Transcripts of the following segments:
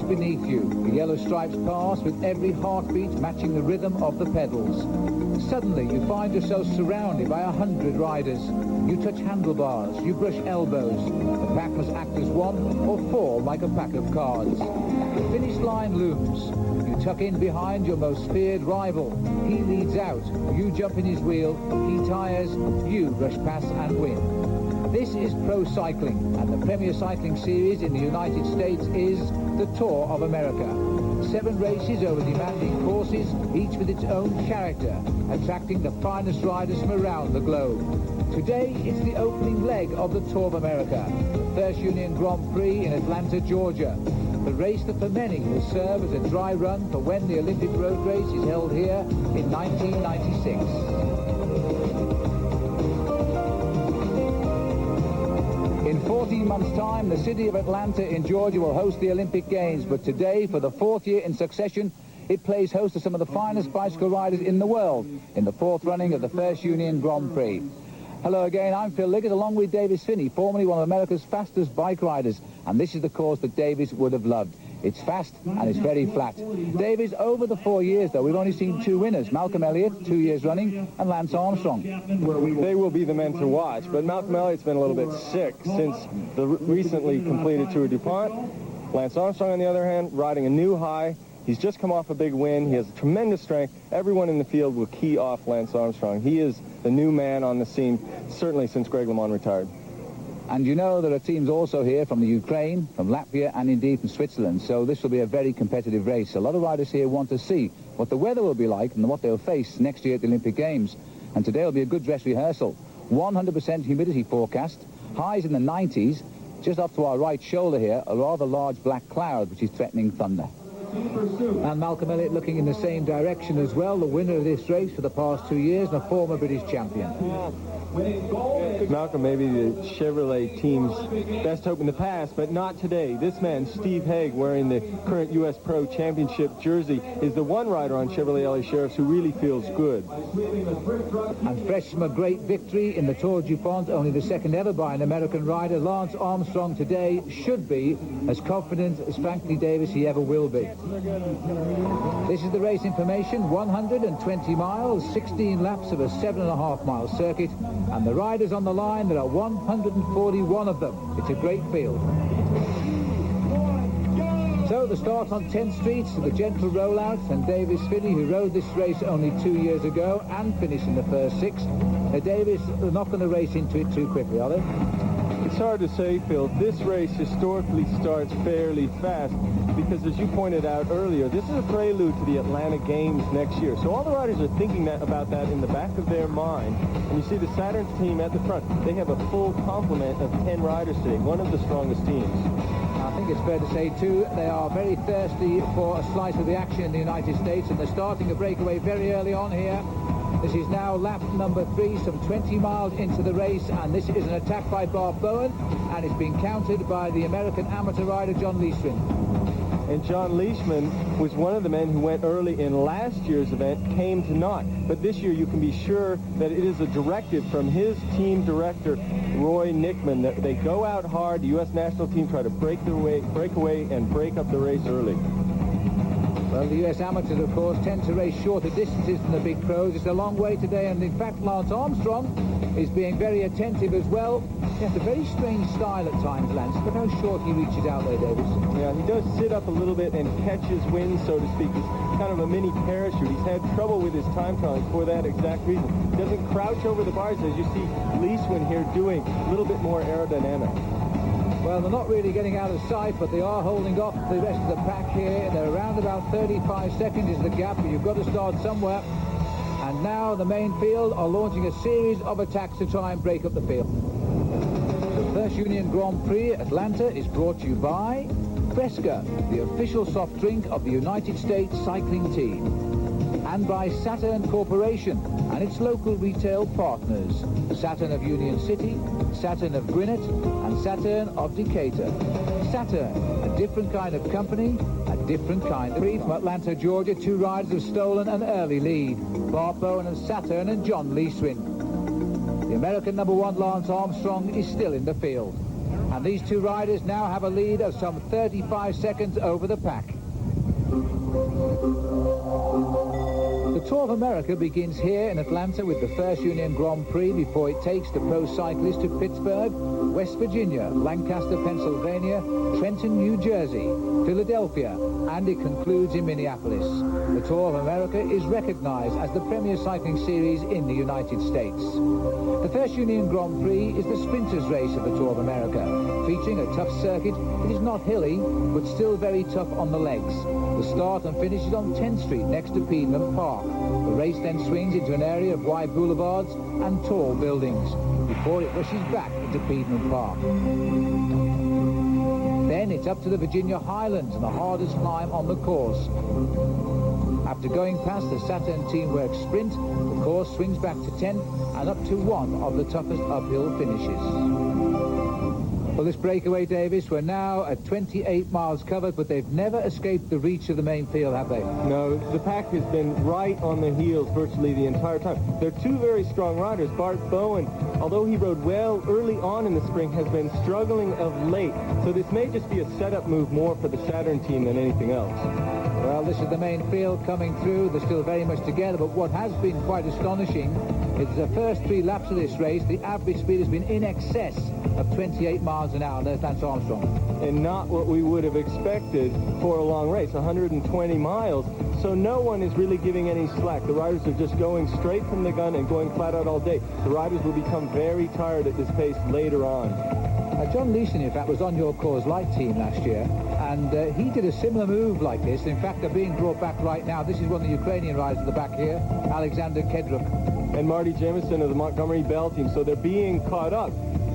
beneath you. The yellow stripes pass with every heartbeat matching the rhythm of the pedals. Suddenly you find yourself surrounded by 100 riders. You touch handlebars, you brush elbows. The pack must act as one or fall like a pack of cards. The finish line looms. You tuck in behind your most feared rival. He leads out, you jump in his wheel, he tires, you rush past and win. This is pro cycling, and the premier cycling series in the United States is the Tour of America. 7 races over demanding courses, each with its own character, attracting the finest riders from around the globe. Today, it's the opening leg of the Tour of America, the First Union Grand Prix in Atlanta, Georgia. The race that for many will serve as a dry run for when the Olympic road race is held here in 1996. In 14 months' time, the city of Atlanta in Georgia will host the Olympic Games, but today, for the 4th year in succession, it plays host to some of the finest bicycle riders in the world in the 4th running of the First Union Grand Prix. Hello again, I'm Phil Liggett, along with Davis Phinney, formerly one of America's fastest bike riders, and this is the course that Davis would have loved. It's fast and it's very flat. Davis, over the 4 years, though, we've only seen 2 winners, Malcolm Elliott, 2 years running, and Lance Armstrong. They will be the men to watch, but Malcolm Elliott's been a little bit sick since the recently completed Tour DuPont. Lance Armstrong, on the other hand, riding a new high. He's just come off a big win. He has tremendous strength. Everyone in the field will key off Lance Armstrong. He is the new man on the scene, certainly since Greg LeMond retired. And you know there are teams also here from the Ukraine, from Latvia, and indeed from Switzerland, so this will be a very competitive race. A lot of riders here want to see what the weather will be like and what they'll face next year at the Olympic Games. And today will be a good dress rehearsal. 100% humidity forecast, highs in the 90s. Just off to our right shoulder here, a rather large black cloud which is threatening thunder. And Malcolm Elliott looking in the same direction as well, the winner of this race for the past 2 years and a former British champion. Malcolm may be the Chevrolet team's best hope in the past, but not today. This man, Steve Haig, wearing the current U.S. Pro Championship jersey, is the one rider on Chevrolet LA Sheriffs who really feels good. And fresh from a great victory in the Tour DuPont, only the second ever by an American rider, Lance Armstrong today should be as confident as frankly Davis he ever will be. This is the race information, 120 miles, 16 laps of a 7.5-mile circuit, and the riders on the line, there are 141 of them. It's a great field. So the start on 10th Street to the gentle rollout, and Davis Phinney, who rode this race only 2 years ago and finished in the first 6. Davis, they're not going to race into it too quickly, are they? It's hard to say, Phil. This race historically starts fairly fast because, as you pointed out earlier, this is a prelude to the Atlanta Games next year. So all the riders are thinking about that in the back of their mind. And you see the Saturn's team at the front. They have a full complement of 10 riders today, one of the strongest teams. I think it's fair to say, too, they are very thirsty for a slice of the action in the United States, and they're starting a breakaway very early on here. This is now lap number 3, some 20 miles into the race, and this is an attack by Bob Bowen, and it's been countered by the American amateur rider John Leishman. And John Leishman was one of the men who went early in last year's event, came to naught. But this year you can be sure that it is a directive from his team director, Roy Nickman, that they go out hard. The U.S. national team try to break away and break up the race early. Well, the U.S. amateurs, of course, tend to race shorter distances than the big pros. It's a long way today, and in fact, Lance Armstrong is being very attentive as well. He has a very strange style at times, Lance. Look how short he reaches out there, Davis. Yeah, he does sit up a little bit and catch his wind, so to speak. He's kind of a mini parachute. He's had trouble with his time trialing for that exact reason. He doesn't crouch over the bars, as you see Leishman here doing, a little bit more aerodynamic. Well, they're not really getting out of sight, but they are holding off the rest of the pack here. They're around about 35 seconds is the gap, but you've got to start somewhere. And now the main field are launching a series of attacks to try and break up the field. The First Union Grand Prix Atlanta is brought to you by Fresca, the official soft drink of the United States cycling team. And by Saturn Corporation and its local retail partners. Saturn of Union City, Saturn of Gwinnett, and Saturn of Decatur. Saturn, a different kind of company, a different kind of lead. From Atlanta, Georgia, 2 riders have stolen an early lead. Bob Bowen and Saturn and John Leishman. The American #1 Lance Armstrong is still in the field. And these two riders now have a lead of some 35 seconds over the pack. The Tour of America begins here in Atlanta with the First Union Grand Prix before it takes the pro cyclists to Pittsburgh, West Virginia, Lancaster, Pennsylvania, Trenton, New Jersey, Philadelphia, and it concludes in Minneapolis. The Tour of America is recognized as the premier cycling series in the United States. The First Union Grand Prix is the sprinters' race of the Tour of America, featuring a tough circuit. It is not hilly, but still very tough on the legs. The start and finish is on 10th Street next to Piedmont Park. The race then swings into an area of wide boulevards and tall buildings before it rushes back into Piedmont Park. Then it's up to the Virginia Highlands and the hardest climb on the course. After going past the Saturn Teamwork Sprint, the course swings back to 10th and up to one of the toughest uphill finishes. For this breakaway, Davis, we're now at 28 miles covered, but they've never escaped the reach of the main field, have they? No, the pack has been right on the heels virtually the entire time. They're two very strong riders. Bart Bowen, although he rode well early on in the spring, has been struggling of late. So this may just be a setup move more for the Saturn team than anything else. Well, this is the main field coming through. They're still very much together, but what has been quite astonishing is the first 3 laps of this race, the average speed has been in excess of 28 miles an hour. There's Lance Armstrong. And not what we would have expected for a long race, 120 miles. So no one is really giving any slack. The riders are just going straight from the gun and going flat out all day. The riders will become very tired at this pace later on. John Leeson, in fact, was on your Coors Light team last year, and he did a similar move like this. In fact, they're being brought back right now. This is one of the Ukrainian riders at the back here, Alexander Kedruk. And Marty Jemison of the Montgomery Bell team, so they're being caught up.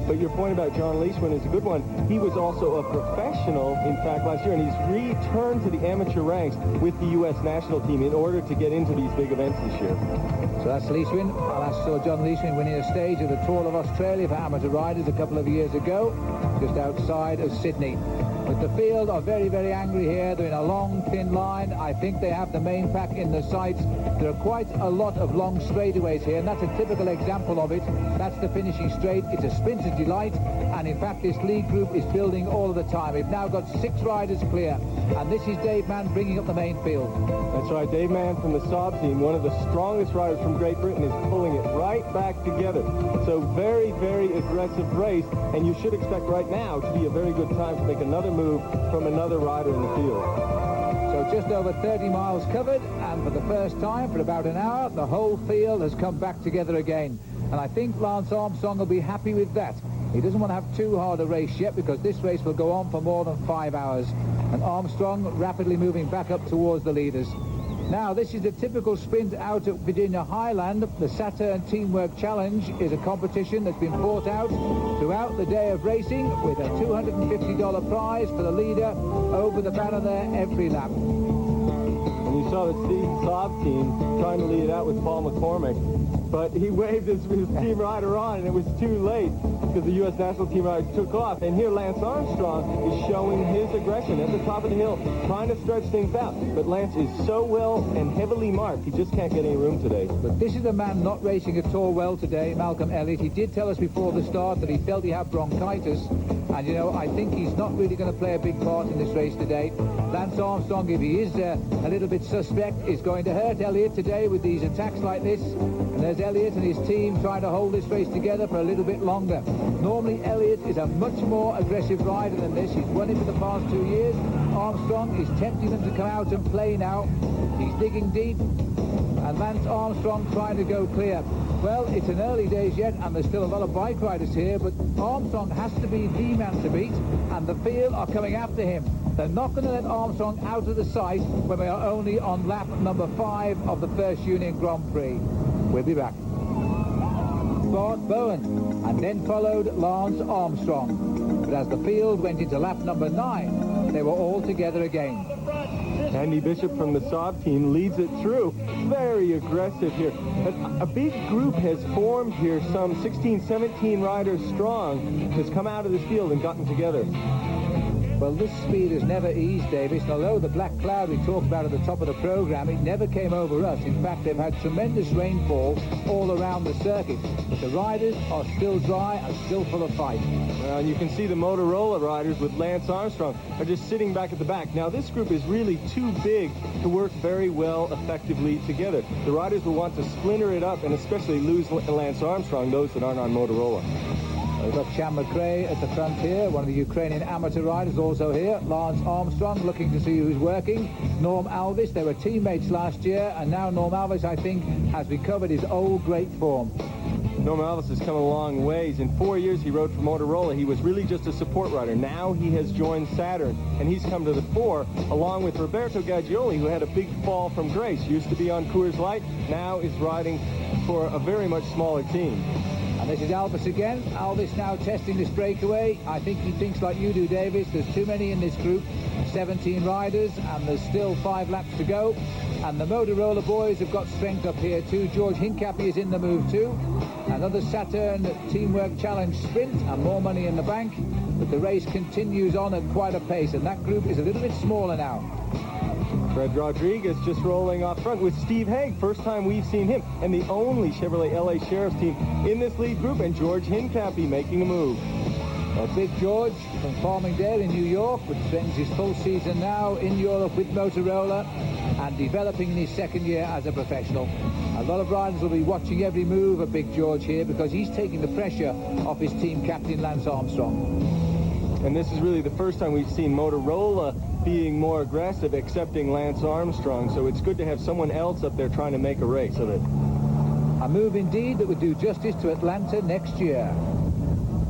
But your point about John Leishman is a good one. He was also a professional, in fact, last year, and he's returned to the amateur ranks with the U.S. national team in order to get into these big events this year. So that's Leishman. I saw John Leishman winning a stage of the Tour of Australia for amateur riders a couple of years ago, just outside of Sydney. But the field are very, very angry here. They're in a long, thin line. I think they have the main pack in the sights. There are quite a lot of long straightaways here, and that's a typical example of it. That's the finishing straight. It's a sprinter's delight, and in fact, this lead group is building all of the time. We've now got 6 riders clear, and this is Dave Mann bringing up the main field. That's right. Dave Mann from the Saab team, one of the strongest riders from Great Britain, is pulling it right back together. So very, very aggressive race, and you should expect right now to be a very good time to make another move from another rider in the field. So just over 30 miles covered, and for the first time for about an hour, the whole field has come back together again. And I think Lance Armstrong will be happy with that. He doesn't want to have too hard a race yet, because this race will go on for more than 5 hours. And Armstrong rapidly moving back up towards the leaders. Now, this is a typical sprint out at Virginia Highland. The Saturn Teamwork Challenge is a competition that's been fought out throughout the day of racing, with a $250 prize for the leader over the banner there every lap. And you saw the Saab team trying to lead it out with Paul McCormick, but he waved his team rider on, and it was too late because the U.S. national team rider took off. And here Lance Armstrong is showing his aggression at the top of the hill, trying to stretch things out. But Lance is so well and heavily marked, he just can't get any room today. But this is a man not racing at all well today, Malcolm Elliott. He did tell us before the start that he felt he had bronchitis. And, you know, I think he's not really going to play a big part in this race today. Lance Armstrong, if he is a little bit suspect, is going to hurt Elliott today with these attacks like this. And there's Elliott and his team trying to hold this race together for a little bit longer. Normally, Elliott is a much more aggressive rider than this. He's won it for the past 2 years. Armstrong is tempting them to come out and play now. He's digging deep. And Lance Armstrong trying to go clear. Well, it's an early days yet, and there's still a lot of bike riders here, but Armstrong has to be the man to beat, and the field are coming after him. They're not going to let Armstrong out of the sight when we are only on lap number 5 of the First Union Grand Prix. We'll be back. Bart Bowen, and then followed Lance Armstrong. But as the field went into lap number 9, they were all together again. Andy Bishop from the Saab team leads it through. Very aggressive here. A big group has formed here, some 16, 17 riders strong, has come out of this field and gotten together. Well, this speed has never eased, Davis. And although the black cloud we talked about at the top of the program, it never came over us. In fact, they've had tremendous rainfall all around the circuit. But the riders are still dry and still full of fight. Well, you can see the Motorola riders with Lance Armstrong are just sitting back at the back. Now, this group is really too big to work very well effectively together. The riders will want to splinter it up and especially lose Lance Armstrong, those that aren't on Motorola. We've got Cham McRae at the front here, one of the Ukrainian amateur riders also here. Lance Armstrong looking to see who's working. Norm Alvis, they were teammates last year, and now Norm Alvis, I think, has recovered his old great form. Norm Alvis has come a long ways. In 4 years he rode for Motorola. He was really just a support rider. Now he has joined Saturn, and he's come to the fore, along with Roberto Gaggioli, who had a big fall from grace. Used to be on Coors Light, now is riding for a very much smaller team. And this is Alvis again. Alvis now testing this breakaway. I think he thinks like you do, Davis. There's too many in this group. 17 riders, and there's still 5 laps to go. And the Motorola boys have got strength up here too. George Hincapie is in the move too. Another Saturn Teamwork Challenge sprint and more money in the bank. But the race continues on at quite a pace, and that group is a little bit smaller now. Fred Rodriguez just rolling off front with Steve Haig. First time we've seen him, and the only Chevrolet LA Sheriff's team in this lead group, and George Hincapie making a move. Well, Big George from Farmingdale in New York, which spends his full season now in Europe with Motorola and developing in his second year as a professional. A lot of riders will be watching every move of Big George here because he's taking the pressure off his team captain Lance Armstrong. And this is really the first time we've seen Motorola being more aggressive, accepting Lance Armstrong. So it's good to have someone else up there trying to make a race of it. A move indeed that would do justice to Atlanta next year.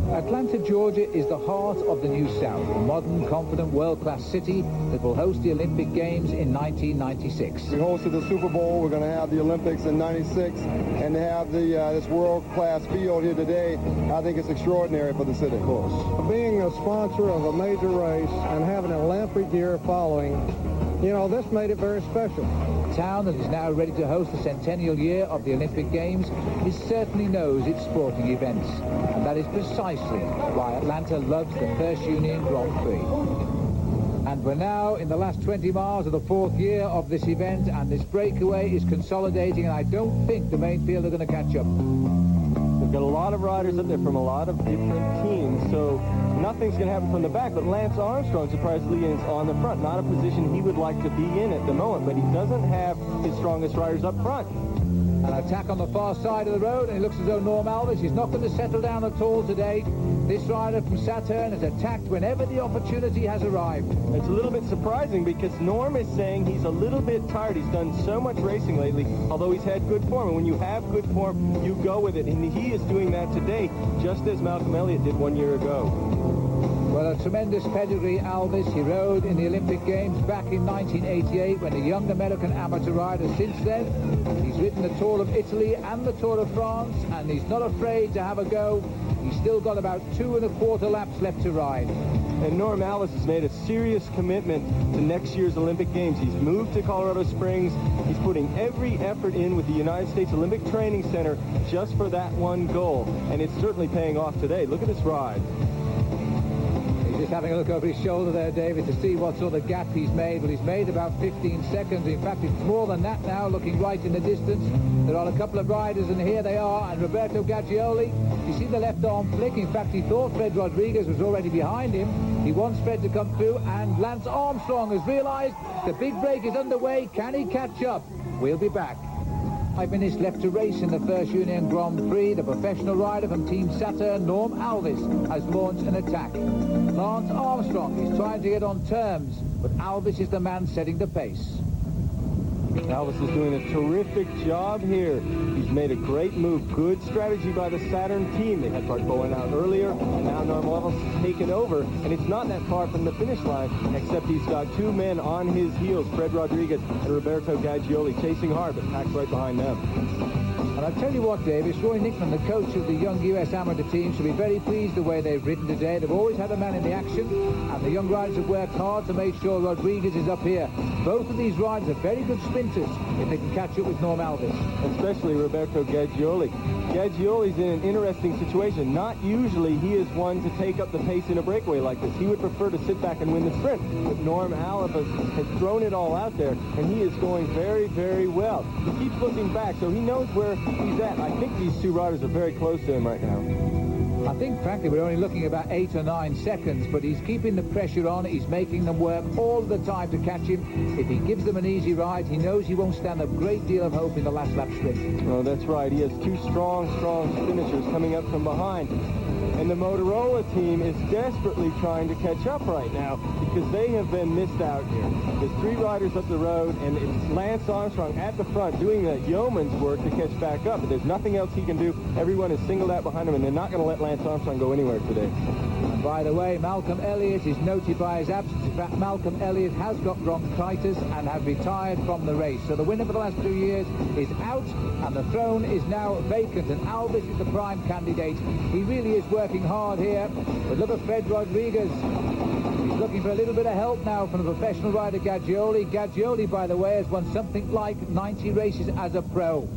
Atlanta, Georgia is the heart of the New South, a modern, confident, world-class city that will host the Olympic Games in 1996. We hosted the Super Bowl. We're going to have the Olympics in '96, and to have this world-class field here today, I think it's extraordinary for the city. Of course. Being a sponsor of a major race and having an Olympic year following, you know, this made it very special. A town that is now ready to host the centennial year of the Olympic Games, it certainly knows its sporting events. And that is precisely why Atlanta loves the First Union Grand Prix. And we're now in the last 20 miles of the 4th year of this event, and this breakaway is consolidating, and I don't think the main field are going to catch up. We've got a lot of riders up there from a lot of different teams, so nothing's going to happen from the back. But Lance Armstrong, surprisingly, is on the front. Not a position he would like to be in at the moment, but he doesn't have his strongest riders up front. An attack on the far side of the road, and it looks as though Norm Alvis is not going to settle down at all today. This rider from Saturn has attacked whenever the opportunity has arrived. It's a little bit surprising because Norm is saying he's a little bit tired. He's done so much racing lately, although he's had good form. And when you have good form, you go with it. And he is doing that today, just as Malcolm Elliott did 1 year ago. Well, a tremendous pedigree, Alvis. He rode in the Olympic Games back in 1988 when a young American amateur rider. Since then, he's ridden the Tour of Italy and the Tour of France, and he's not afraid to have a go. He's still got about 2 1/4 laps left to ride. And Norm Alvis has made a serious commitment to next year's Olympic Games. He's moved to Colorado Springs. He's putting every effort in with the United States Olympic Training Center just for that one goal. And it's certainly paying off today. Look at this ride. Just having a look over his shoulder there, David, to see what sort of gap he's made. Well, he's made about 15 seconds. In fact, it's more than that now, looking right in the distance. There are a couple of riders, and here they are. And Roberto Gaggioli, you see the left arm flick. In fact, he thought Fred Rodriguez was already behind him. He wants Fred to come through, and Lance Armstrong has realized the big break is underway. Can he catch up? We'll be back. 5 minutes left to race in the First Union Grand Prix. The professional rider from Team Saturn, Norm Alvis, has launched an attack. Lance Armstrong is trying to get on terms, but Alvis is the man setting the pace. Alvis is doing a terrific job here. He's made a great move. Good strategy by the Saturn team. They had Bart Bowen out earlier, and now Norm Alvis has taken over, and it's not that far from the finish line, except he's got 2 men on his heels, Fred Rodriguez and Roberto Gaggioli, chasing hard, but packed right behind them. And I'll tell you what, Davis, Roy Nickman, the coach of the young US amateur team, should be very pleased the way they've ridden today. They've always had a man in the action, and the young riders have worked hard to make sure Rodriguez is up here. Both of these riders are very good sprinters if they can catch up with Norm Alvis. Especially Roberto Gaggioli. Gaggioli's in an interesting situation. Not usually he is one to take up the pace in a breakaway like this. He would prefer to sit back and win the sprint. But Norm Alvis has thrown it all out there, and he is going very, very well. He keeps looking back, so he knows where he's at. I think these two riders are very close to him right now. I think, frankly, we're only looking about 8 or 9 seconds, but he's keeping the pressure on. He's making them work all the time to catch him. If he gives them an easy ride, he knows he won't stand a great deal of hope in the last lap sprint. Oh, that's right. He has two strong finishers coming up from behind. And the Motorola team is desperately trying to catch up right now because they have been missed out here. There's 3 riders up the road, and it's Lance Armstrong at the front doing the yeoman's work to catch back up. But there's nothing else he can do. Everyone is singled out behind him, and they're not going to let Lance Armstrong go anywhere today. And by the way, Malcolm Elliott is noted by his absence. In fact, Malcolm Elliott has got bronchitis and has retired from the race. So the winner for the last 2 years is out, and the throne is now vacant. And Alvis is the prime candidate. He really is working hard here. But look at Fred Rodriguez. He's looking for a little bit of help now from the professional rider Gaggioli. Gaggioli, by the way, has won something like 90 races as a pro.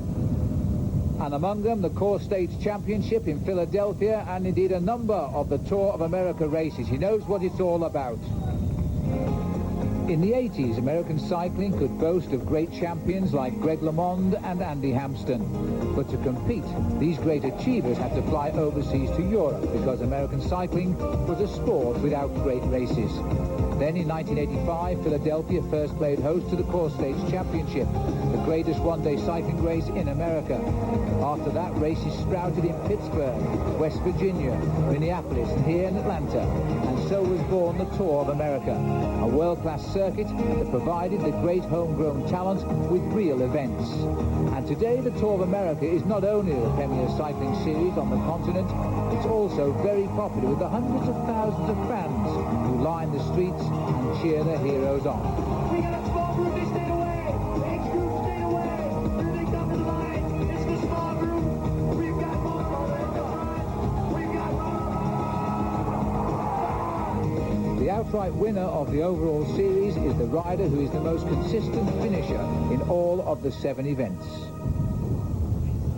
And among them, the Course States Championship in Philadelphia, and indeed a number of the Tour of America races. He knows what it's all about. In the 80s, American cycling could boast of great champions like Greg LeMond and Andy Hampsten. But to compete, these great achievers had to fly overseas to Europe because American cycling was a sport without great races. Then in 1985, Philadelphia first played host to the Course States Championship, the greatest one-day cycling race in America. After that, races sprouted in Pittsburgh, West Virginia, Minneapolis, and here in Atlanta. And so was born the Tour of America, a world-class circuit that provided the great homegrown talent with real events. And today, the Tour of America is not only the premier cycling series on the continent, it's also very popular with the hundreds of thousands of fans who line the streets and cheer their heroes on. We got a small group, they stayed away. Age group stayed away. Here they come to the line. It's the small group. We've got Motorola in the front. We've got Motorola. The outright winner of the overall series is the rider who is the most consistent finisher in all of the 7 events.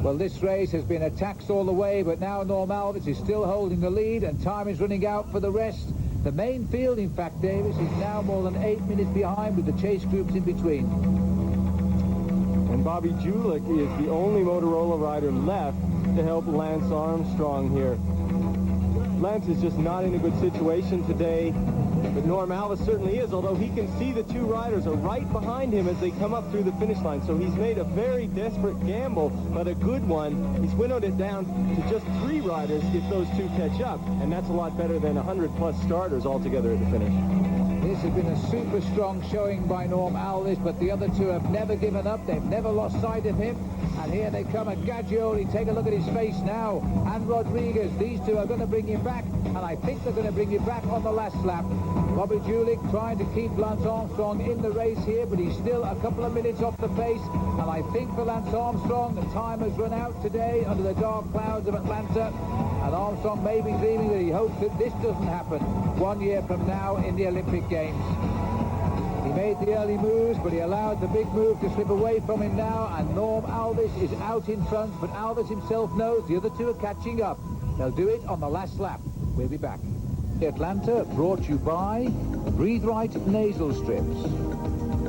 Well, this race has been a tax all the way, but now Norm Alvis is still holding the lead and time is running out for the rest. The main field, in fact, Davis, is now more than 8 minutes behind with the chase groups in between. And Bobby Julich is the only Motorola rider left to help Lance Armstrong here. Lance is just not in a good situation today, but Norm Alvis certainly is, although he can see the 2 riders are right behind him as they come up through the finish line. So he's made a very desperate gamble, but a good one. He's winnowed it down to just 3 riders if those 2 catch up, and that's a lot better than 100-plus starters altogether at the finish. This has been a super strong showing by Norm Alvis, but the other 2 have never given up. They've never lost sight of him. And here they come at Gaggioli. Take a look at his face now. And Rodriguez. These 2 are going to bring him back. And I think they're going to bring him back on the last lap. Bobby Julich trying to keep Lance Armstrong in the race here, but he's still a couple of minutes off the pace. And I think for Lance Armstrong, the time has run out today under the dark clouds of Atlanta. And Armstrong may be dreaming that he hopes that this doesn't happen 1 year from now in the Olympic Games. He made the early moves, but he allowed the big move to slip away from him now, and Norm Alvis is out in front, but Alvis himself knows the other 2 are catching up. They'll do it on the last lap. We'll be back. Atlanta brought you by Breathe Right Nasal Strips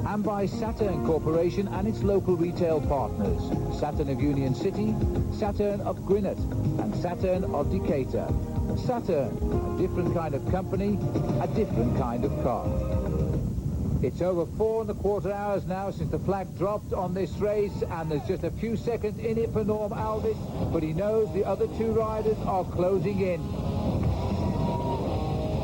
and by Saturn Corporation and its local retail partners, Saturn of Union City, Saturn of Gwinnett, and Saturn of Decatur. Saturn, a different kind of company, a different kind of car. It's over 4 1/4 hours now since the flag dropped on this race, and there's just a few seconds in it for Norm Alvis, but he knows the other 2 riders are closing in.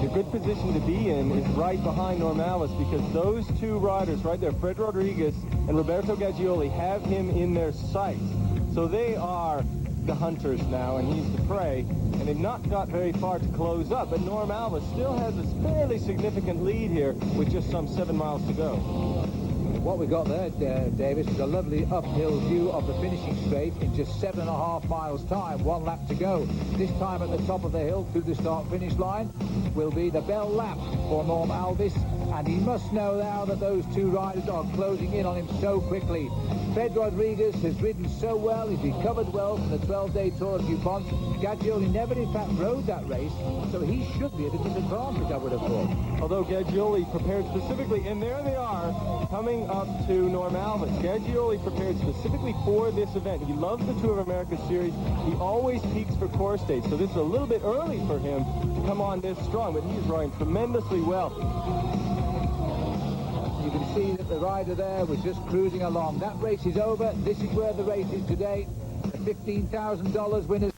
The good position to be in is right behind Norm Alvis, because those 2 riders right there, Fred Rodriguez and Roberto Gaggioli, have him in their sights. So they are the hunters now, and he's the prey, and they've not got very far to close up, but Norm Alvis still has a fairly significant lead here with just some 7 miles to go. What we got there, Davis, is a lovely uphill view of the finishing straight in just 7.5 miles time. 1 lap to go. This time at the top of the hill through the start-finish line will be the bell lap for Norm Alvis, and he must know now that those two riders are closing in on him so quickly. Fred Rodriguez has ridden so well, he's recovered well from the 12-day Tour of DuPont. Gaggioli never in fact rode that race, so he should be at a disadvantage, I would have thought. Although Gaggioli prepared specifically, and there they are, coming up to Norm Alvis. Gaggioli prepared specifically for this event. He loves the Tour of America series. He always peaks for course dates, so this is a little bit early for him to come on this strong, but he's riding tremendously well. You can see that the rider there was just cruising along. That race is over. This is where the race is today. The $15,000 winners.